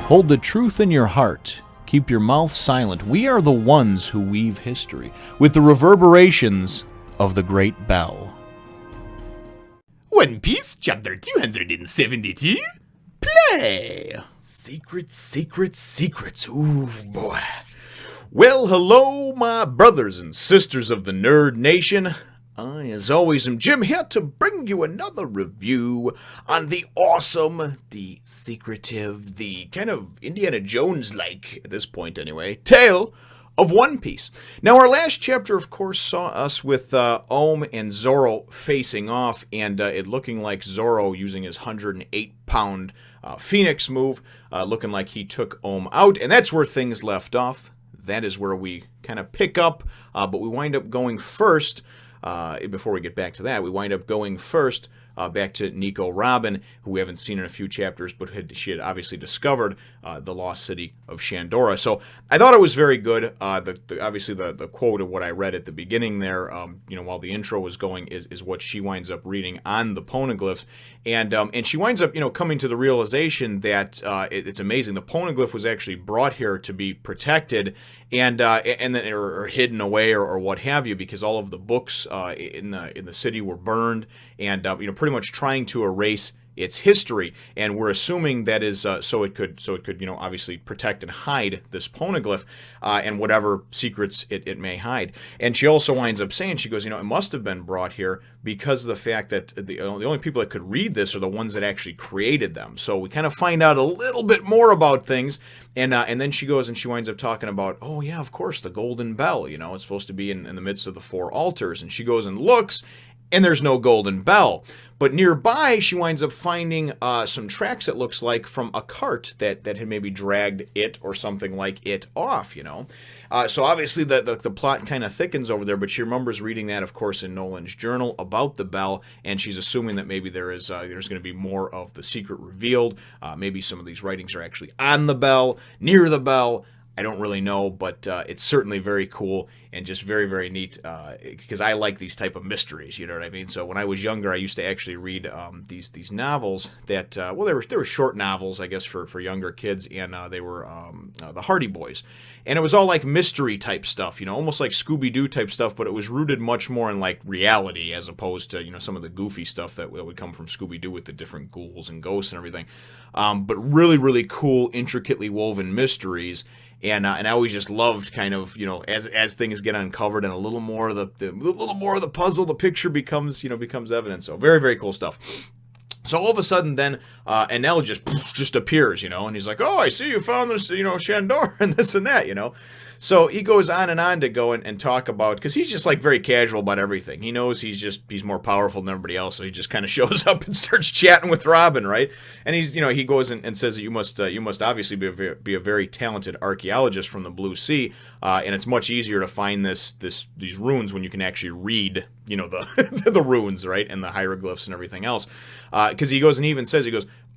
Hold the truth in your heart. Keep your mouth silent. We are the ones who weave history with the reverberations of the great bell. One Piece, chapter 272. Play! Secrets, secrets, secrets. Ooh, boy. Well, hello, my brothers and sisters of the Nerd Nation. I, as always, am Jim, here to bring you another review on the awesome, the secretive, the kind of Indiana Jones-like, at this point anyway, tale of One Piece. Now, our last chapter, of course, saw us with Ohm and Zoro facing off, and it looking like Zoro using his 108-pound Phoenix move, looking like he took Ohm out, and that's where things left off. That is where we kind of pick up, but we wind up going first. Before we get back to that, we wind up going first back to Nico Robin, who we haven't seen in a few chapters, but she had obviously discovered the lost city of Shandora. So I thought it was very good. Obviously, the quote of what I read at the beginning there, while the intro was going, is what she winds up reading on the Poneglyphs, and she winds up, coming to the realization that it's amazing. The Poneglyph was actually brought here to be protected, and then or hidden away or what have you, because all of the books in the city were burned, and pretty much trying to erase its history, and we're assuming that is so it could obviously protect and hide this Poneglyph and whatever secrets it may hide. And she also winds up saying, she goes, it must have been brought here because of the fact that the only people that could read this are the ones that actually created them. So we kind of find out a little bit more about things, and then she goes and she winds up talking about, oh yeah, of course, the golden bell. It's supposed to be in the midst of the four altars, and she goes and looks, and there's no golden bell. But nearby, she winds up finding some tracks, it looks like, from a cart that had maybe dragged it or something like it off, So obviously the plot kind of thickens over there, but she remembers reading that, of course, in Nolan's journal about the bell, and she's assuming that maybe there's going to be more of the secret revealed. Maybe some of these writings are actually on the bell, near the bell. I don't really know, but it's certainly very cool and just very, very neat because I like these type of mysteries, you know what I mean? So when I was younger, I used to actually read these novels that, they were short novels, I guess, for younger kids, and they were the Hardy Boys. And it was all like mystery type stuff, almost like Scooby-Doo type stuff, but it was rooted much more in like reality as opposed to, some of the goofy stuff that would come from Scooby-Doo with the different ghouls and ghosts and everything. But really, really cool, intricately woven mysteries. And I always just loved kind of, as things get uncovered and a little more of the puzzle, the picture becomes evident. So very, very cool stuff. So all of a sudden then Enel just appears, and he's like, oh, I see you found this, Shandora and this and that, So he goes on and on to go and talk about, because he's just like very casual about everything. He knows he's more powerful than everybody else, so he just kind of shows up and starts chatting with Robin, right? And he's, he goes and says that you must obviously be a very talented archaeologist from the Blue Sea, and it's much easier to find these runes when you can actually read, the runes, right, and the hieroglyphs and everything else. Because he goes and he even says,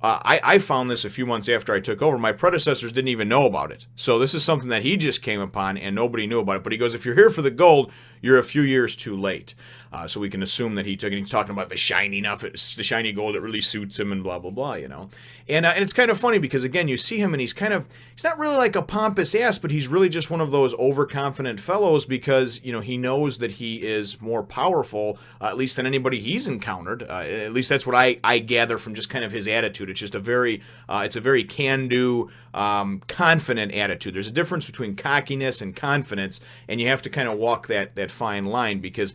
I found this a few months after I took over. My predecessors didn't even know about it. So this is something that he just came upon and nobody knew about it. But he goes, if you're here for the gold, you're a few years too late. So we can assume that he's talking about the shiny gold that really suits him and blah, blah, blah, And it's kind of funny because, again, you see him and he's not really like a pompous ass, but he's really just one of those overconfident fellows because, he knows that he is more powerful, at least than anybody he's encountered. At least that's what I gather from just kind of his attitude. It's just a very can-do, confident attitude. There's a difference between cockiness and confidence, and you have to kind of walk that fine line because,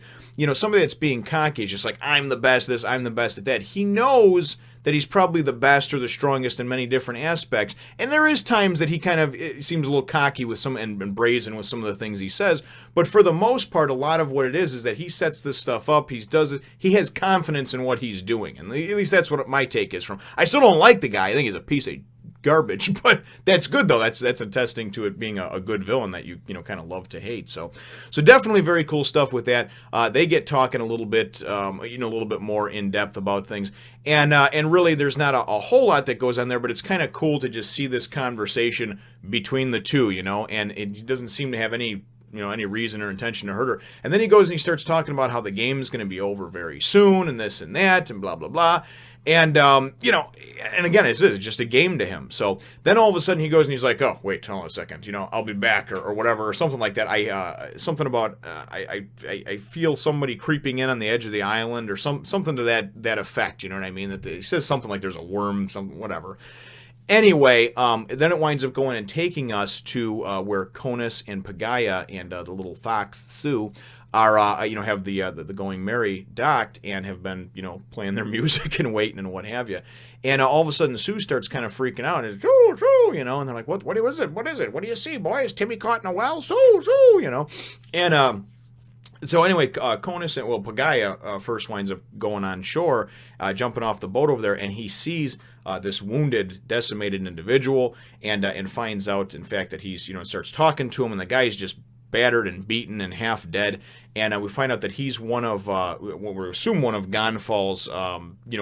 somebody that's being cocky is just like, I'm the best at this, I'm the best at that. He knows that he's probably the best or the strongest in many different aspects, and there is times that he kind of seems a little cocky with some and brazen with some of the things he says, but for the most part, a lot of what it is that he sets this stuff up, he has confidence in what he's doing, and at least that's what my take is from. I still don't like the guy. I think he's a piece of garbage, but that's good though. That's attesting to it being a good villain that you kind of love to hate. So definitely very cool stuff with that. They get talking a little bit, a little bit more in depth about things, and really there's not a whole lot that goes on there, but it's kind of cool to just see this conversation between the two, and it doesn't seem to have any any reason or intention to hurt her. And then he goes and he starts talking about how the game's going to be over very soon and this and that and blah, blah, blah. And, and again, it's just a game to him. So then all of a sudden he goes and he's like, oh, wait, hold on a second, I'll be back or whatever, or something like that. I feel somebody creeping in on the edge of the island or something to that effect, you know what I mean? That he says something like there's a worm, whatever. Anyway, then it winds up going and taking us to where Conus and Pagaya and the little fox Sue are, have the Going Merry docked and have been, playing their music and waiting and what have you. And all of a sudden Sue starts kind of freaking out. And it's, Sue, and they're like, what is it? What is it? What do you see, boy? Is Timmy caught in a well? Sue, And, so anyway, Conus and, Pagaya first winds up going on shore, jumping off the boat over there, and he sees this wounded, decimated individual, and finds out, in fact, that he's, starts talking to him, and the guy's just battered and beaten and half dead, and we find out that he's one of, what we assume one of Gonfal's,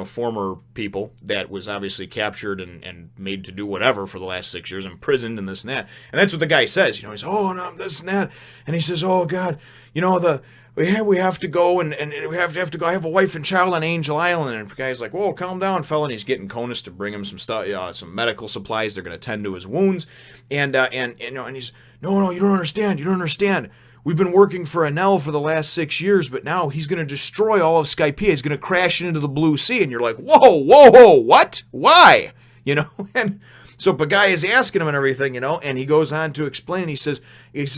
former people that was obviously captured and made to do whatever for the last 6 years, imprisoned and this and that. And that's what the guy says, he's, oh, no, this and that. And he says, oh, God, we have to go and we have to go. I have a wife and child on Angel Island. And the guy's like, whoa, calm down, fella. And he's getting Conus to bring him some stuff, some medical supplies. They're going to tend to his wounds. And he's, no, you don't understand. You don't understand. We've been working for Enel for the last 6 years, but now he's going to destroy all of Skypiea. He's going to crash it into the blue sea. And you're like, whoa, what? Why? And so Pagaya is asking him and everything, and he goes on to explain. He says,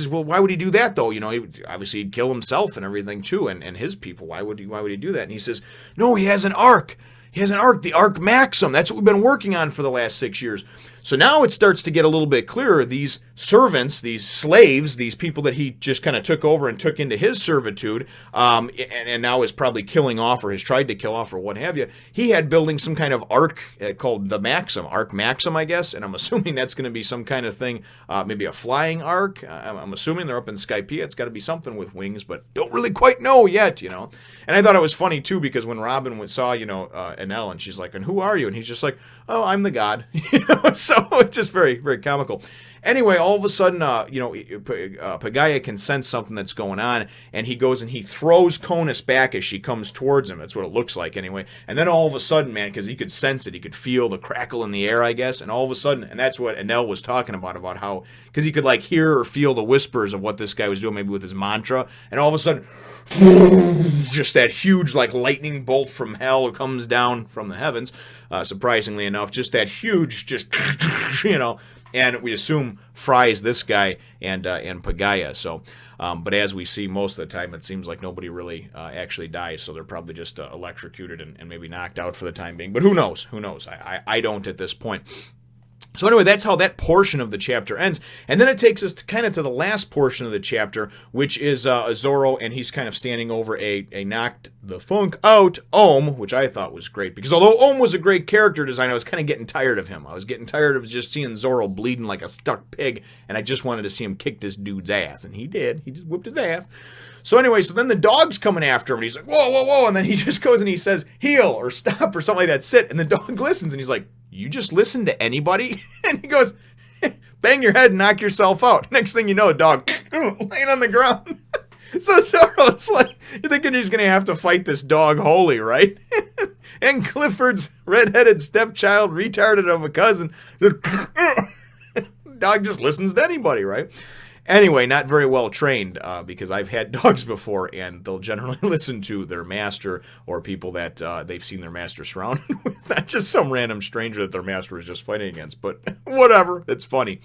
well, why would he do that though? Obviously he'd kill himself and everything too, and his people. Why would he do that? And he says, no, he has an ark. He has an ark, the Ark Maxim. That's what we've been working on for the last 6 years. So now it starts to get a little bit clearer. These servants, these slaves, these people that he just kind of took over and took into his servitude, and now is probably killing off or has tried to kill off or what have you. He had building some kind of ark called the Maxim, Ark Maxim, I guess. And I'm assuming that's going to be some kind of thing, maybe a flying ark. I'm assuming they're up in Skypiea. It's got to be something with wings, but don't really quite know yet, And I thought it was funny too, because when Robin saw, Enel, and she's like, and who are you? And he's just like, oh, I'm the god. So it's just very, very comical. Anyway, all of a sudden, Pagaya can sense something that's going on, and he goes and he throws Conus back as she comes towards him. That's what it looks like anyway. And then all of a sudden, man, because he could sense it, he could feel the crackle in the air, I guess, and all of a sudden, and that's what Enel was talking about how, because he could like hear or feel the whispers of what this guy was doing, maybe with his mantra, and all of a sudden, just that huge like lightning bolt from hell comes down from the heavens, surprisingly enough, just that huge, just, and we assume fries this guy and Pagaya. So, but as we see most of the time, it seems like nobody really actually dies, so they're probably just electrocuted and maybe knocked out for the time being. But who knows? I don't at this point. So anyway, that's how that portion of the chapter ends. And then it takes us to the last portion of the chapter, which is Zoro, and he's kind of standing over a knocked the funk out Ohm, which I thought was great. Because although Ohm was a great character design, I was kind of getting tired of him. I was getting tired of just seeing Zoro bleeding like a stuck pig, and I just wanted to see him kick this dude's ass. And he did. He just whipped his ass. So anyway, so then the dog's coming after him, and he's like, whoa, and then he just goes and he says, heel, or stop, or something like that, sit, and the dog listens, and he's like, you just listen to anybody? And he goes, bang your head and knock yourself out. Next thing you know, a dog laying on the ground. So Zoro's like, you're thinking he's going to have to fight this dog holy, right? And Clifford's redheaded stepchild, retarded of a cousin, dog just listens to anybody, right? Anyway, not very well trained, because I've had dogs before, and they'll generally listen to their master or people that they've seen their master surrounded with, not just some random stranger that their master is just fighting against, but whatever, it's funny.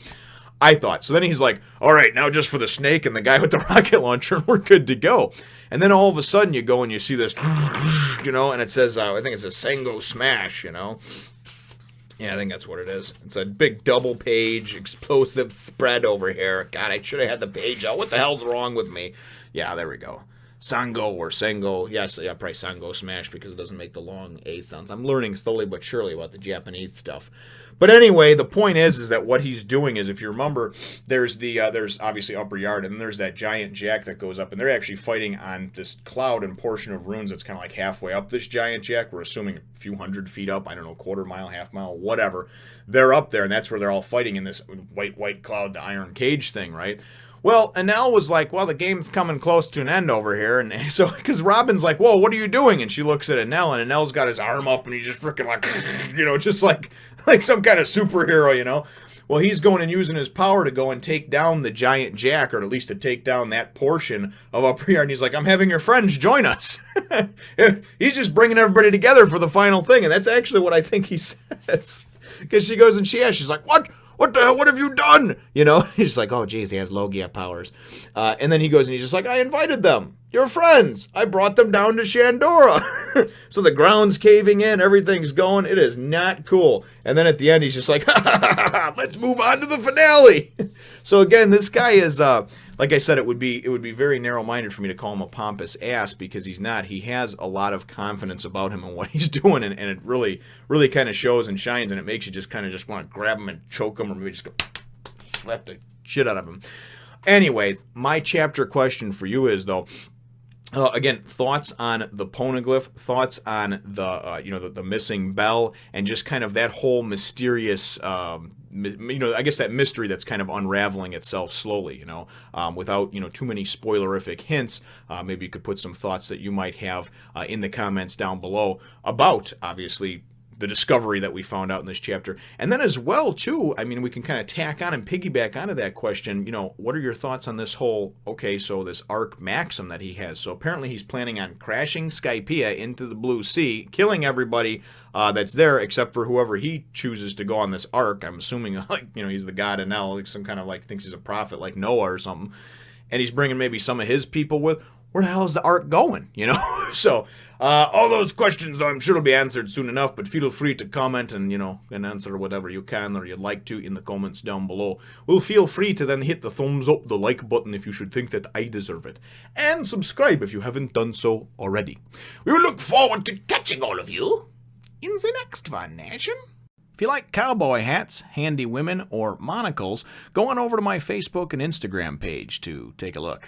I thought. So then he's like, all right, now just for the snake and the guy with the rocket launcher, and we're good to go. And then all of a sudden you go and you see this, and it says, I think it's a Sengo Smash, Yeah, I think that's what it is. It's a big double page explosive spread over here. God, I should have had the page out. What the hell's wrong with me? Yeah, there we go. Sango or Sengo. Yes, yeah, probably Sango Smash because it doesn't make the long A sounds. I'm learning slowly but surely about the Japanese stuff. But anyway, the point is that what he's doing is, if you remember, there's obviously Upper Yard, and then there's that giant jack that goes up, and they're actually fighting on this cloud and portion of ruins that's kind of like halfway up this giant jack. We're assuming a few 100 feet up, I don't know, quarter mile, half mile, whatever. They're up there, and that's where they're all fighting in this white cloud, the iron cage thing, right? Well, Enel was like, well, the game's coming close to an end over here. And so, because Robin's like, whoa, what are you doing? And she looks at Enel, and Enel's got his arm up, and he's just freaking like, just like some kind of superhero, Well, he's going and using his power to go and take down the giant jack, or at least to take down that portion of up here. And he's like, I'm having your friends join us. He's just bringing everybody together for the final thing. And that's actually what I think he says. Because she goes and she asks, she's like, what? What the hell? What have you done? He's like, oh, geez, he has Logia powers. And then he goes and he's just like, I invited them. Your friends. I brought them down to Shandora. So the ground's caving in. Everything's going. It is not cool. And then at the end, he's just like, let's move on to the finale. So again, this guy is, like I said, it would be very narrow-minded for me to call him a pompous ass, because he's not. He has a lot of confidence about him and what he's doing, and it really, really kind of shows and shines, and it makes you just kind of just want to grab him and choke him, or maybe just go slap the shit out of him. Anyway, my chapter question for you is, though, again, thoughts on the Poneglyph, thoughts on the the missing bell, and just kind of that whole mysterious, I guess that mystery that's kind of unraveling itself slowly, without, too many spoilerific hints. Maybe you could put some thoughts that you might have in the comments down below about, obviously, the discovery that we found out in this chapter. And then as well, too, I mean, we can kind of tack on and piggyback onto that question, what are your thoughts on this whole, so this arc Maxim that he has? So apparently he's planning on crashing Skypiea into the Blue Sea, killing everybody that's there except for whoever he chooses to go on this arc. I'm assuming, he's the god Enel, like some kind of, thinks he's a prophet like Noah or something. And he's bringing maybe some of his people with. Where the hell is the arc going, So, all those questions, I'm sure will be answered soon enough, but feel free to comment and, and answer whatever you can or you'd like to in the comments down below. Well, feel free to then hit the thumbs up, the like button if you should think that I deserve it. And subscribe if you haven't done so already. We will look forward to catching all of you in the next one, nation. If you like cowboy hats, handy women, or monocles, go on over to my Facebook and Instagram page to take a look.